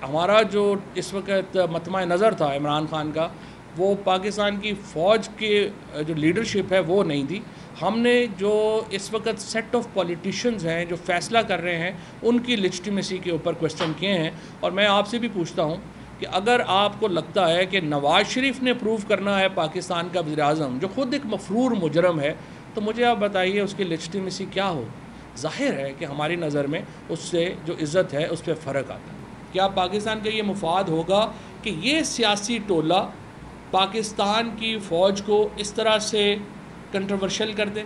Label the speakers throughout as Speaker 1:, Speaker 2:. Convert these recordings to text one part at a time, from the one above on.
Speaker 1: हमारा जो इस वक्त मतमा नज़र था इमरान खान का, वो पाकिस्तान की फ़ौज के जो लीडरशिप है वो नहीं थी। हमने जो इस वक्त सेट ऑफ पॉलिटिशियंस हैं जो फ़ैसला कर रहे हैं, उनकी लेजिटिमेसी के ऊपर क्वेश्चन किए हैं। और मैं आपसे भी पूछता हूँ कि अगर आपको लगता है कि नवाज़ शरीफ ने प्रूव करना है पाकिस्तान का वज़ीर-ए-आज़म, जो ख़ुद एक मफरूर मुजरम है, तो मुझे आप बताइए उसकी लेजिटिमेसी क्या हो। ज़ाहिर है कि हमारी नज़र में उससे जो इज़्ज़त है उस पर फ़र्क आता है। क्या पाकिस्तान का ये मुफाद होगा कि ये सियासी टोला पाकिस्तान की फ़ौज को इस तरह से कंट्रोवर्शियल कर दे?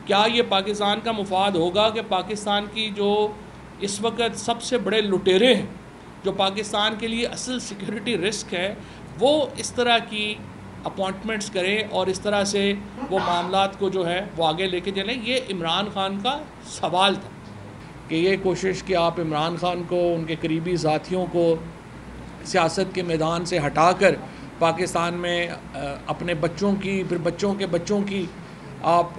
Speaker 1: क्या ये पाकिस्तान का मुफाद होगा कि पाकिस्तान की जो इस वक्त सबसे बड़े लुटेरे हैं, जो पाकिस्तान के लिए असल सिक्योरिटी रिस्क है, वो इस तरह की अपॉइंटमेंट्स करें और इस तरह से वो मामलात को जो है वो आगे लेके चलें? ये इमरान खान का सवाल था कि ये कोशिश कि आप इमरान खान को, उनके करीबी साथियों को सियासत के मैदान से हटाकर पाकिस्तान में अपने बच्चों की, फिर बच्चों के बच्चों की आप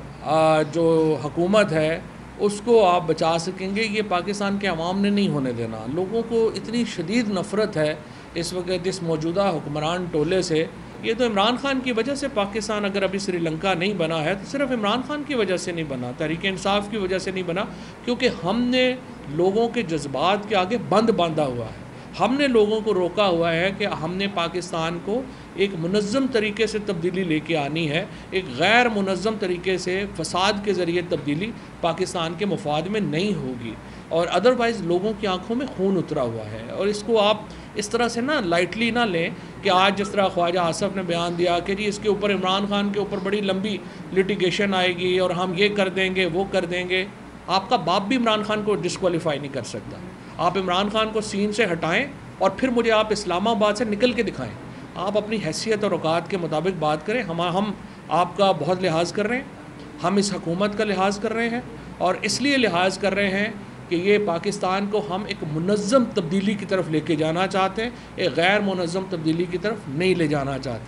Speaker 1: जो हुकूमत है उसको आप बचा सकेंगे। ये पाकिस्तान के अवाम ने नहीं होने देना। लोगों को इतनी शदीद नफ़रत है इस वक्त इस मौजूदा हुक्मरान टोले से। ये तो इमरान खान की वजह से पाकिस्तान अगर अभी श्रीलंका नहीं बना है तो सिर्फ इमरान खान की वजह से नहीं बना, तहरीक इंसाफ की वजह से नहीं बना, क्योंकि हमने लोगों के जज्बात के आगे बंद बांधा हुआ है। हमने लोगों को रोका हुआ है कि हमने पाकिस्तान को एक मुनज़्ज़म तरीके से तब्दीली लेके आनी है। एक गैर मुनज़्ज़म तरीके से फ़साद के ज़रिए तब्दीली पाकिस्तान के मुफाद में नहीं होगी, और अदरवाइज़ लोगों की आंखों में खून उतरा हुआ है। और इसको आप इस तरह से ना लाइटली ना लें कि आज जिस तरह ख्वाजा आसफ़ ने बयान दिया कि जी इसके ऊपर इमरान खान के ऊपर बड़ी लंबी लिटिगेशन आएगी और हम ये कर देंगे वो कर देंगे। आपका बाप भी इमरान खान को डिस्क्वालीफाई नहीं कर सकता। आप इमरान खान को सीन से हटाएं और फिर मुझे आप इस्लामाबाद से निकल के दिखाएं। आप अपनी हैसियत और औकात के मुताबिक बात करें। हम आपका बहुत लिहाज कर रहे हैं, हम इस हुकूमत का लिहाज कर रहे हैं, और इसलिए लिहाज कर रहे हैं कि ये पाकिस्तान को हम एक मुनज़्ज़म तब्दीली की तरफ लेके जाना चाहते हैं, एक गैर मुनज़्ज़म तब्दीली की तरफ नहीं ले जाना चाहते।